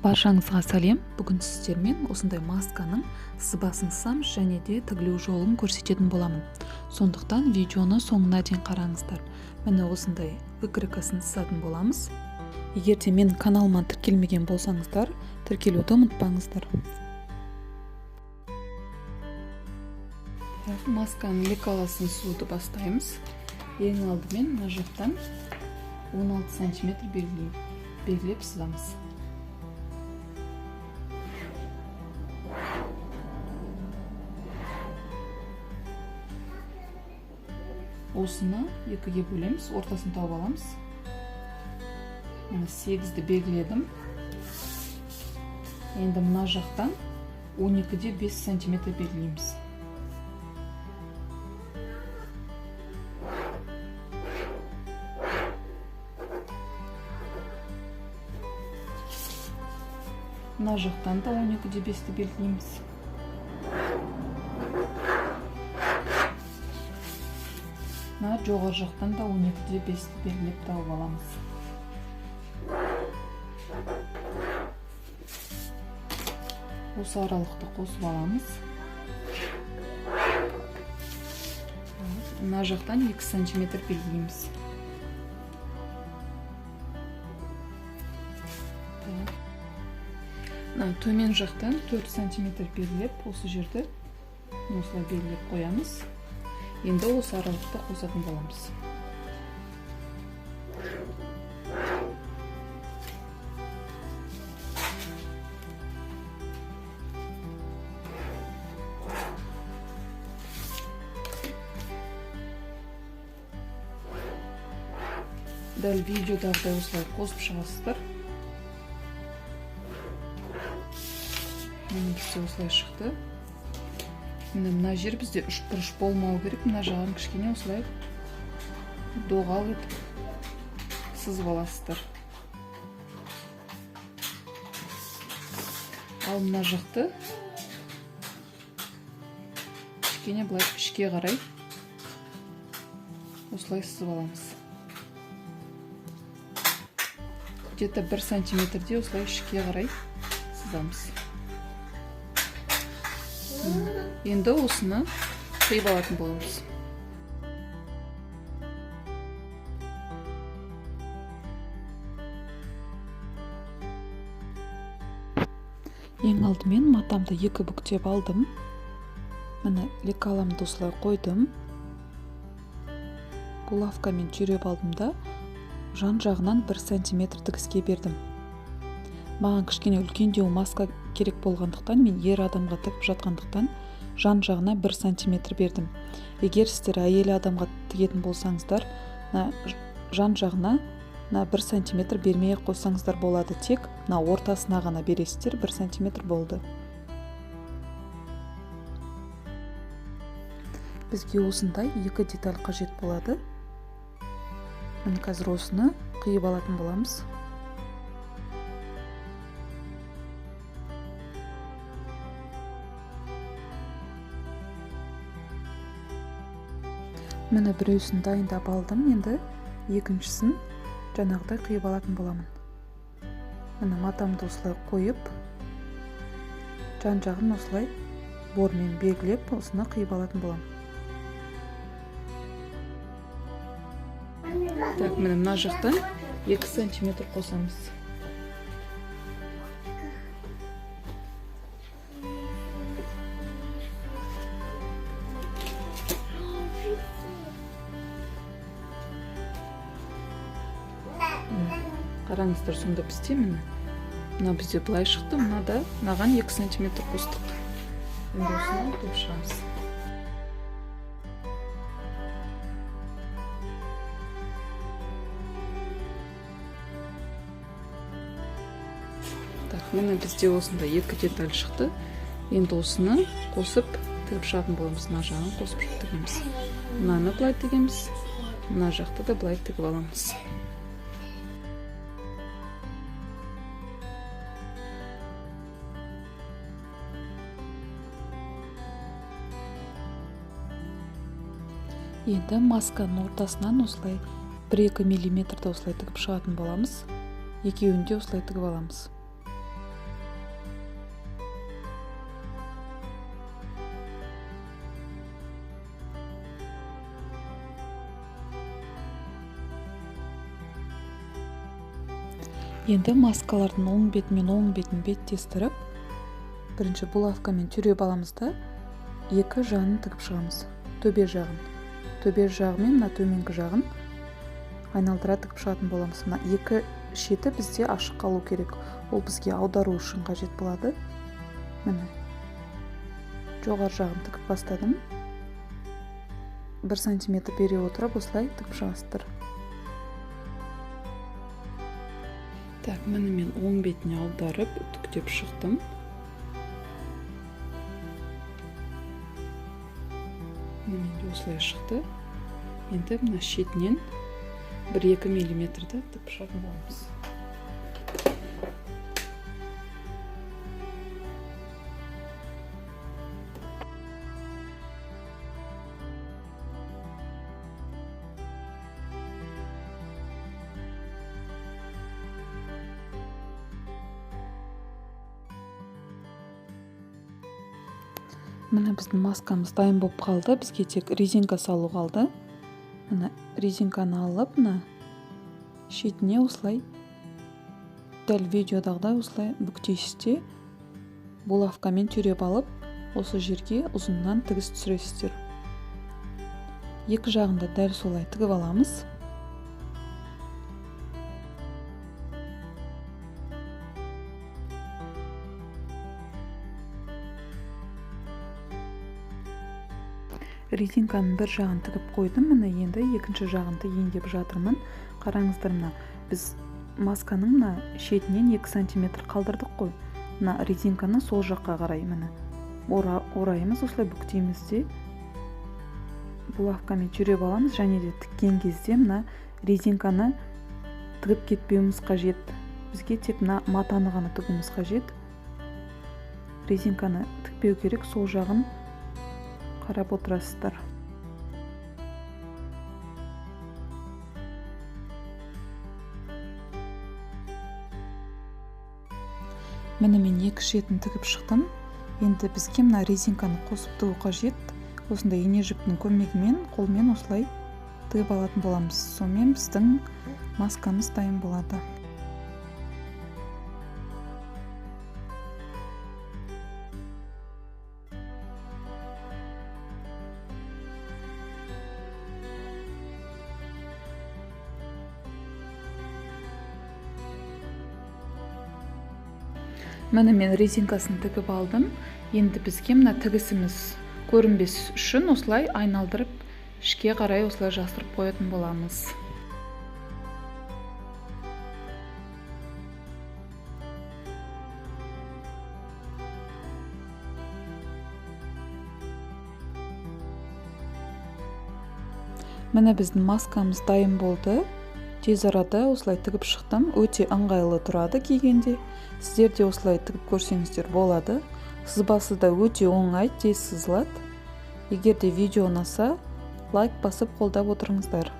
Баршаңызға сәлем. Бүгін сіздермен осындай масканың сызбасын сызамыз және де тігілу жолын көрсететін боламын. Сондықтан видеоны соңына дейін қараңыздар. Міне осындай выкройкасын сызатын боламыз. Егер де менің каналыма тіркелмеген болсаңыздар, тіркелуді ұмытпаңыздар. Масканың лекаласын сызуды бастаймыз. Ең алдымен мына жақтан 16 см белгілеп сызамыз. Осыны екіге бөлеміз, ортасын тауып аламыз. 8-ді белгіледім. Енді мына жақтан 12-де 5 см белгілейміз. Мына жақтан да 12-де 5-ті белгілейміз. Жоғар жақтан да 12-де 5-ті белгілеп тауып аламыз. Осы аралықты қосып аламыз. Мына жақтан 2 см белгілейміз. Төмен жақтан 4 см белгілеп, осы жерді осылай белгілеп қоямыз. Енді осы аралықты қосатын боламыз. Дәл видеодағыдай осылай қосып шығасыздар. Бізде осылай шықты. Мына жер бізде үшбұрыш болмау керек. Мына жағын кішкене осылай доғал етіп сызып аласыздар. Ал мына жақты кішкене былай ішке қарай осылай сызып аламыз. Где-то 1 сантиметрде осылай ішке қарай сызамыз. Енді осыны қиып алатын боламыз. Ең алдымен матамды екі бүктеп алдым. Міне лекаламды осылай қойдым. Булавкамен түйреп алдым да жан жағынан 1 см тігіске бердім. Маған кішкене үлкендеу маска керек болғандықтан, мен ер адамға тігіп жатқандықтан жан жағына 1 см бердім. Егер сіздер әйел адамға тігетін болсаңыздар, жан жағына 1 см бермей қойсаңыздар болады. Тек ортасына ғана бересіздер, 1 см болды. Бізге осындай 2 деталь қажет болады. Міне қазір осыны қиып алатын боламыз. Міне біреусін дайындап алдым, енді екіншісін жаңағыдай қиып алатын боламын. Міне матамды осылай қойып, жан жағын осылай бормен белгілеп, осыны қиып алатын боламын. Міне мына жақтан 2 см қосамыз. Қараңыздар, сонда бізде мына бізде былай шықты, мынаған 2 см қостық. Енді осыны тігіп шығамыз. Міне бізде осында 2 деталь шықты. Енді осыны қосып тігіп шығатын боламыз. Мына жағын қосып тігеміз. Мынаны былай тігеміз. Мына жақты да былай тігіп аламыз. Енді масканың ортасынан осылай 1-2 мм осылай тігіп шығатын боламыз. Екеуінде осылай тігіп аламыз. Енді маскалардың оң беті мен оң бетін беттестіріп, бірінші булавкамен түйреп аламыз да, екі жағын тігіп шығамыз. Төбе жағы мен мына төменгі жағын айналдыра тігіп шығатын боламыз. Мына екі шеті бізде ашық қалу керек. Ол бізге аудару үшін қажет болады. Міне, жоғары жағын тігіп бастадым. 1 сантиметр бере отырып, осылай тігіп шығасыздар. Так, міне мен оң бетіне аударып, үтіктеп шықтым. Менде осылай шықты. Енді мына шетінен 1-2 миллиметрді тігіп шығатын боламыз. Міне біздің маскамыз дайын болып қалды. Бізге тек резинка салу қалды. Міне резинканы алып, мына шетіне осылай дәл видеодағыдай осылай бүктейсіздер. Булавкамен түйреп алып, осы жерге ұзыннан тігіс түсіресіздер. Екі жағында дәл солай тігіп аламыз. Резинканың бір жағын тігіп қойдым. Міне енді екінші жағын тігейін жатырмын. Қараңыздар, мына біз масканың мына шетінен 2 сантиметр қалдырдық қой. Мына резинканы сол жаққа қарай міне ораймыз, осылай бүктейміз де булавкамен түйреп аламыз. Және де тіккен кезде мына резинканы тігіп кетпеуіміз қажет. Бізге тек мына матаны ғана тігуіміз қажет. Резинканы тікпеу керек, сол жағын қарап отырасыздар. Міне мен екі шетін тігіп шықтым. Енді бізге мына резинканы қосып тігу қажет. Осындай ине жіптің көмегімен қолмен осылай тігіп алатын боламыз. Сонымен біздің маскамыз дайын болады. Міне мен резинкасын тігіп алдым. Енді бізге мына тігісіміз көрінбес үшін осылай айналдырып, ішке қарай осылай жасырып қоятын боламыз. Міне біздің маскамыз дайын болды. Тез арада осылай тігіп шықтым. Өте ыңғайлы тұрады кигенде. Сіздер де осылай тігіп көрсеңіздер болады. Сызбасы да өте оңай, тез сызылады. Егер де видео ұнаса, лайк басып қолдап отырыңыздар.